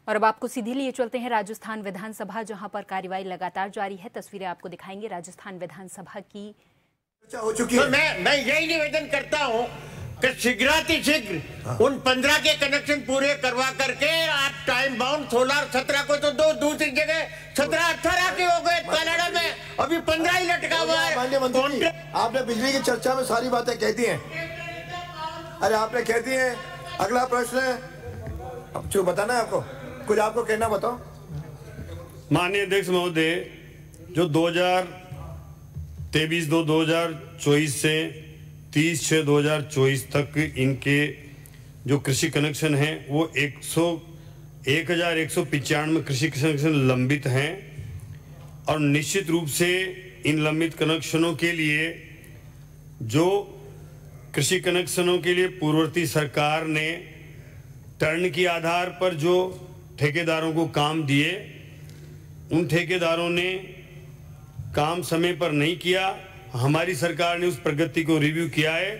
और अब आपको सीधे लिए चलते हैं राजस्थान विधानसभा, जहां पर कार्यवाही लगातार जारी है। तस्वीरें आपको दिखाएंगे राजस्थान विधानसभा की। हो चुकी है। तो मैं यही निवेदन करता हूं कि शीघ्र उन 15 के कनेक्शन पूरे करवा करके आप टाइम बाउंड 16 और 17 को तो दो, दूसरी जगह 17-18 के हो गए कनाडा में, अभी 15 ही लटका हुआ है। माननीय मंत्री, आपने बिजली की चर्चा में सारी बातें कह दी हैं। अरे आपने कह दी हैं। अगला प्रश्न है, अब जो बताना है आपको, कुछ आपको कहना बताओ। माननीय अध्यक्ष महोदय, जो 2023-2024 से 30/6/2024 तक इनके जो कृषि कनेक्शन हैं वो 1195 कृषि कनेक्शन लंबित हैं और निश्चित रूप से इन लंबित कनेक्शनों के लिए जो कृषि कनेक्शनों के लिए पूर्ववर्ती सरकार ने टर्न के आधार पर जो ठेकेदारों को काम दिए, उन ठेकेदारों ने काम समय पर नहीं किया। हमारी सरकार ने उस प्रगति को रिव्यू किया है।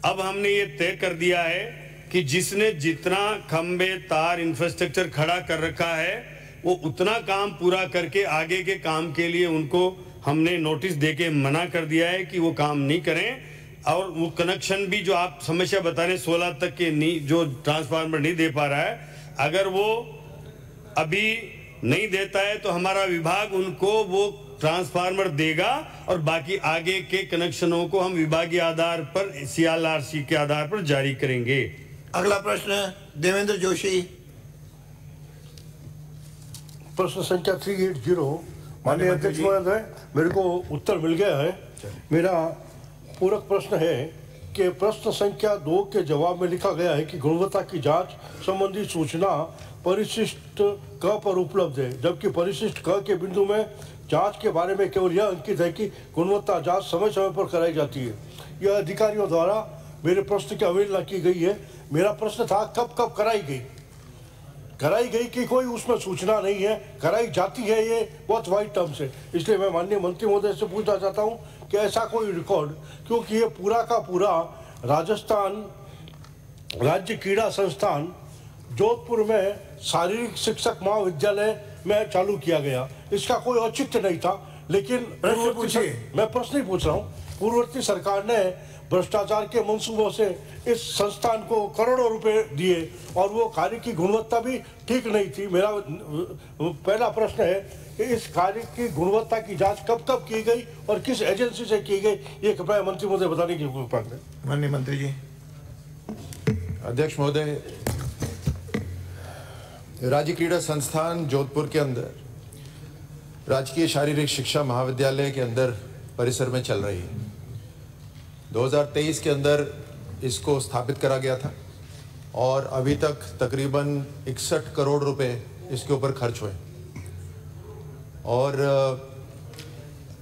अब हमने ये तय कर दिया है कि जिसने जितना खंबे, तार, इंफ्रास्ट्रक्चर खड़ा कर रखा है वो उतना काम पूरा करके आगे के काम के लिए उनको हमने नोटिस देके मना कर दिया है कि वो काम नहीं करें। और वो कनेक्शन भी जो आप समस्या बता रहे 16 तक के नहीं, जो ट्रांसफार्मर नहीं दे पा रहा है, अगर वो अभी नहीं देता है तो हमारा विभाग उनको वो ट्रांसफार्मर देगा और बाकी आगे के कनेक्शनों को हम विभागीय आधार पर CLRC के आधार पर जारी करेंगे। अगला प्रश्न है देवेंद्र जोशी। प्रश्न संख्या 380। माननीय अध्यक्ष महोदय, मेरे को उत्तर मिल गया है। मेरा पूरक प्रश्न है कि प्रश्न संख्या 2 के जवाब में लिखा गया है कि गुणवत्ता की जांच संबंधी सूचना परिशिष्ट क पर उपलब्ध है, जबकि परिशिष्ट क के बिंदु में जांच के बारे में केवल यह अंकित है कि गुणवत्ता जांच समय समय पर कराई जाती है। यह अधिकारियों द्वारा मेरे प्रश्न की अवहेलना की गई है। मेरा प्रश्न था कब कराई गई कि कोई उसमें सूचना नहीं है, कराई जाती है, ये बहुत वाइड टर्म्स है। इसलिए मैं माननीय मंत्री महोदय से पूछना चाहता हूँ कि ऐसा कोई रिकॉर्ड, क्योंकि ये पूरा का पूरा राजस्थान राज्य क्रीड़ा संस्थान जोधपुर में शारीरिक शिक्षक महाविद्यालय में चालू किया गया, इसका कोई औचित्य नहीं था। लेकिन मैं प्रश्न ही पूछ रहा हूँ, पूर्ववर्ती सरकार ने भ्रष्टाचार के मंसूबों से इस संस्थान को करोड़ों रुपए दिए और वो कार्य की गुणवत्ता भी ठीक नहीं थी। मेरा पहला प्रश्न है कि इस कार्य की गुणवत्ता की जांच कब की गई और किस एजेंसी से की गई, ये कृपया मंत्री महोदय बताने की कृपा करें। माननीय मंत्री जी। अध्यक्ष महोदय, राज्य क्रीड़ा संस्थान जोधपुर के अंदर राजकीय शारीरिक शिक्षा महाविद्यालय के अंदर परिसर में चल रही है। 2023 के अंदर इसको स्थापित करा गया था और अभी तक तकरीबन 61 करोड़ रुपए इसके ऊपर खर्च हुए और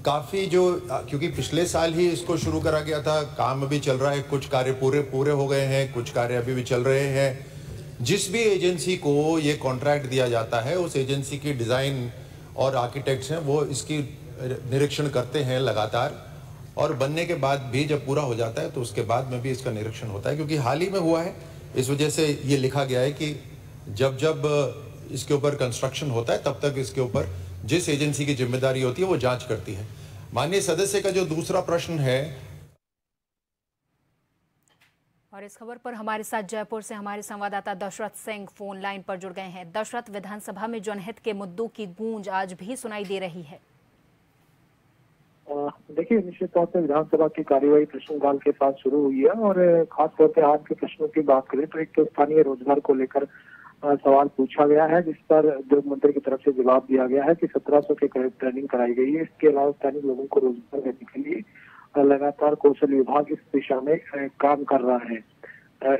काफ़ी क्योंकि पिछले साल ही इसको शुरू करा गया था, काम अभी चल रहा है, कुछ कार्य पूरे हो गए हैं, कुछ कार्य अभी भी चल रहे हैं। जिस भी एजेंसी को ये कॉन्ट्रैक्ट दिया जाता है, उस एजेंसी की डिज़ाइन और आर्किटेक्ट्स हैं वो इसकी निरीक्षण करते हैं लगातार, और बनने के बाद भी जब पूरा हो जाता है तो उसके बाद में भी इसका निरीक्षण होता है। क्योंकि हाल ही में हुआ है, इस वजह से ये लिखा गया है कि जब इसके ऊपर कंस्ट्रक्शन होता है तब तक इसके ऊपर जिस एजेंसी की जिम्मेदारी होती है वो जांच करती है। माननीय सदस्य का जो दूसरा प्रश्न है, और इस खबर पर हमारे साथ जयपुर से हमारे संवाददाता दशरथ सिंह फोन लाइन पर जुड़ गए हैं। दशरथ, विधानसभा में जनहित के मुद्दों की गूंज आज भी सुनाई दे रही है। देखिए, निश्चित तौर पर विधानसभा की कार्यवाही प्रश्नकाल के साथ शुरू हुई है और खास तौर पर आज के प्रश्नों की बात करें तो एक तो स्थानीय रोजगार को लेकर सवाल पूछा गया है, जिस पर उद्योग मंत्री की तरफ से जवाब दिया गया है कि 1700 के करीब ट्रेनिंग कराई गई है। इसके अलावा स्थानीय लोगों को रोजगार देने के लिए लगातार कौशल विभाग इस दिशा में काम कर रहा है।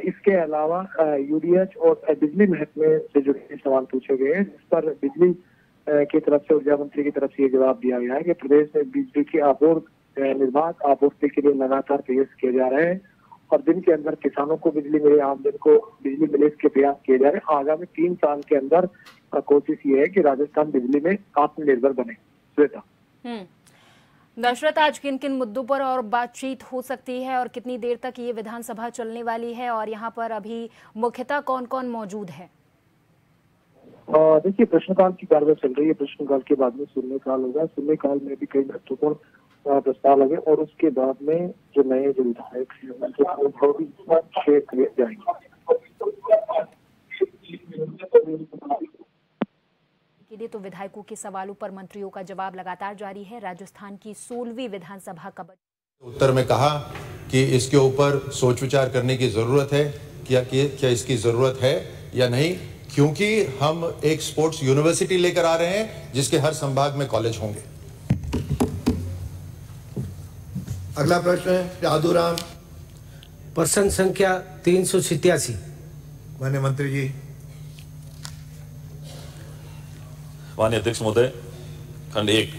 इसके अलावा UDH और बिजली महकमे से जुड़े सवाल पूछे गए हैं, जिस पर बिजली की तरफ से ऊर्जा मंत्री की तरफ से ये जवाब दिया गया है कि प्रदेश में बिजली की निर्बाध आपूर्ति के लिए लगातार प्रयास किए जा रहे हैं और दिन के अंदर किसानों को बिजली मिले, आम जन को बिजली मिले, इसके प्रयास किए जा रहे हैं। आगामी 3 साल के अंदर कोशिश ये है कि राजस्थान बिजली में आत्मनिर्भर बने। श्वेता। दशरथ, आज किन किन मुद्दों पर और बातचीत हो सकती है और कितनी देर तक ये विधानसभा चलने वाली है और यहाँ पर अभी मुख्यतः कौन कौन मौजूद है? देखिए, प्रश्नकाल की कार्रवाई चल रही है। प्रश्नकाल के बाद में शून्यकाल होगा। शून्यकाल में भी कई महत्वपूर्ण प्रस्ताव लगे और उसके बाद में जो नए जो विधायक हैं वो भी शेयर किए जाएंगे। के लिए तो विधायकों के सवालों पर मंत्रियों का जवाब लगातार जारी है। राजस्थान की 16वीं विधानसभा का उत्तर में कहा कि इसके ऊपर सोच विचार करने की जरूरत है, क्या इसकी जरूरत है या नहीं, क्योंकि हम एक स्पोर्ट्स यूनिवर्सिटी लेकर आ रहे हैं जिसके हर संभाग में कॉलेज होंगे। अगला प्रश्न है जादूराम। प्रश्न संख्या 387। माननीय मंत्री जी। माननीय अध्यक्ष महोदय, खंड 1।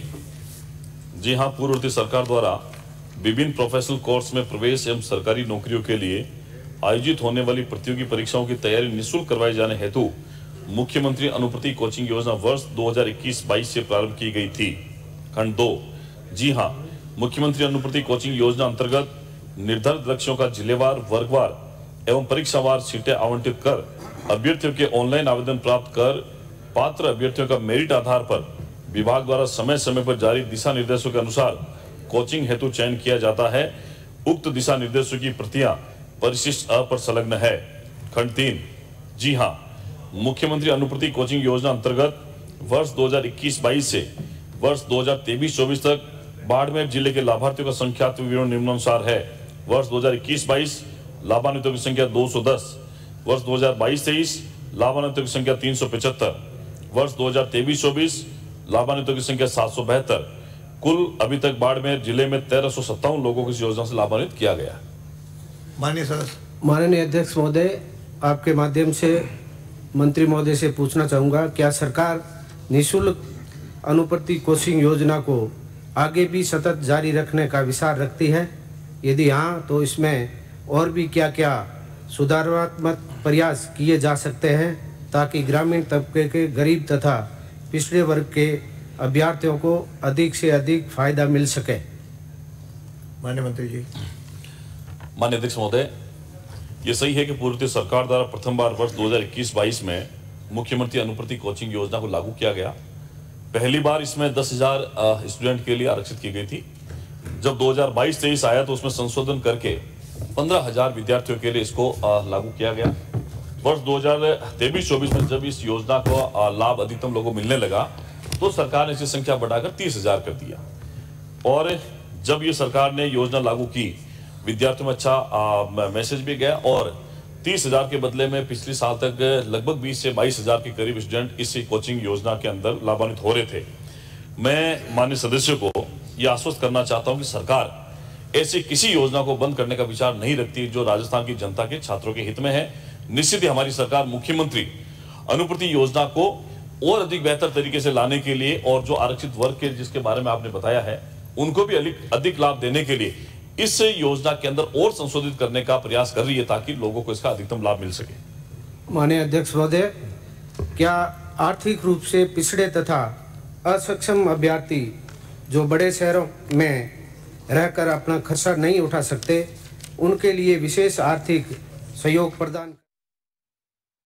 जी हां, पूर्ववर्ती सरकार द्वारा विभिन्न प्रोफेशनल कोर्स में प्रवेश एवं सरकारी नौकरियों के लिए आयोजित होने वाली प्रतियोगी परीक्षाओं की तैयारी निःशुल्क करवाए जाने हेतु मुख्यमंत्री अनुप्रति कोचिंग योजना वर्ष 2021-22 से प्रारंभ की गई थी। खंड 2। जी हां, मुख्यमंत्री अनुप्रति कोचिंग योजना अंतर्गत निर्धारित लक्ष्यों का जिलेवार, वर्गवार एवं परीक्षावार सीटें आवंटित कर अभ्यर्थियों के ऑनलाइन आवेदन प्राप्त कर पात्र अभ्यर्थियों का मेरिट आधार पर विभाग द्वारा समय समय पर जारी दिशा निर्देशों के अनुसार कोचिंग हेतु चयन किया जाता है। उक्त दिशा निर्देशों की प्रतियां परिशिष्ट अ पर संलग्न है। खंड 3। जी हां, मुख्यमंत्री अनुप्रति कोचिंग योजना अंतर्गत वर्ष 2021-22 से वर्ष 2023-24 तक बाड़मेर जिले के लाभार्थियों का संख्यात्मक विवरण निम्नानुसार है। वर्ष 2021-22 लाभान्वितों की संख्या 210, वर्ष 2022-23 लाभान्वितों की संख्या 375, वर्ष 2023-24 लाभान्वितों की संख्या 772। कुल अभी तक बाड़मेर जिले में 1357 लोगों को इस योजना से लाभान्वित किया गया। माननीय सदस्य। माननीय अध्यक्ष महोदय, आपके माध्यम से मंत्री महोदय से पूछना चाहूँगा, क्या सरकार निःशुल्क अनुप्रति कोचिंग योजना को आगे भी सतत जारी रखने का विचार रखती है? यदि हाँ, तो इसमें और भी क्या क्या सुधारात्मक प्रयास किए जा सकते हैं ताकि ग्रामीण तबके के गरीब तथा पिछड़े वर्ग के अभ्यर्थियों को अधिक से अधिक फायदा मिल सके? माननीय मंत्री जी। माननीय अध्यक्ष महोदय, ये सही है कि पूर्व सरकार द्वारा प्रथम बार वर्ष 2021-22 में मुख्यमंत्री अनुप्रति कोचिंग योजना को लागू किया गया। पहली बार इसमें 10,000 स्टूडेंट के लिए आरक्षित की गई थी। जब 2022-23 आया तो उसमें संशोधन करके 15,000 विद्यार्थियों के लिए इसको लागू किया गया। वर्ष 2023-24 में जब इस योजना को लाभ अधिकतम लोगों को मिलने लगा तो सरकार ने इसकी संख्या बढ़ाकर 30,000 कर दिया। और जब ये सरकार ने योजना लागू की, विद्यार्थियों में अच्छा मैसेज भी गया और 30,000 के बदले में पिछले साल तक लगभग 20 से 22,000 के करीब स्टूडेंट इस कोचिंग योजना के अंदर लाभान्वित हो रहे थे। मैं माननीय सदस्यों को यह आश्वस्त करना चाहता हूं कि सरकार ऐसी किसी योजना को बंद करने का विचार नहीं रखती जो राजस्थान की जनता के छात्रों के हित में है। निश्चित ही हमारी सरकार मुख्यमंत्री अनुप्रति योजना को और अधिक बेहतर तरीके से लाने के लिए और जो आरक्षित वर्ग के जिसके बारे में आपने बताया है उनको भी अधिक लाभ देने के लिए इस योजना के अंदर और संशोधित करने का प्रयास कर रही है ताकि लोगों को इसका अधिकतम लाभ मिल सके। माननीय अध्यक्ष महोदय, क्या आर्थिक रूप से पिछड़े तथा असक्षम अभ्यर्थी जो बड़े शहरों में रहकर अपना खर्चा नहीं उठा सकते, उनके लिए विशेष आर्थिक सहयोग प्रदान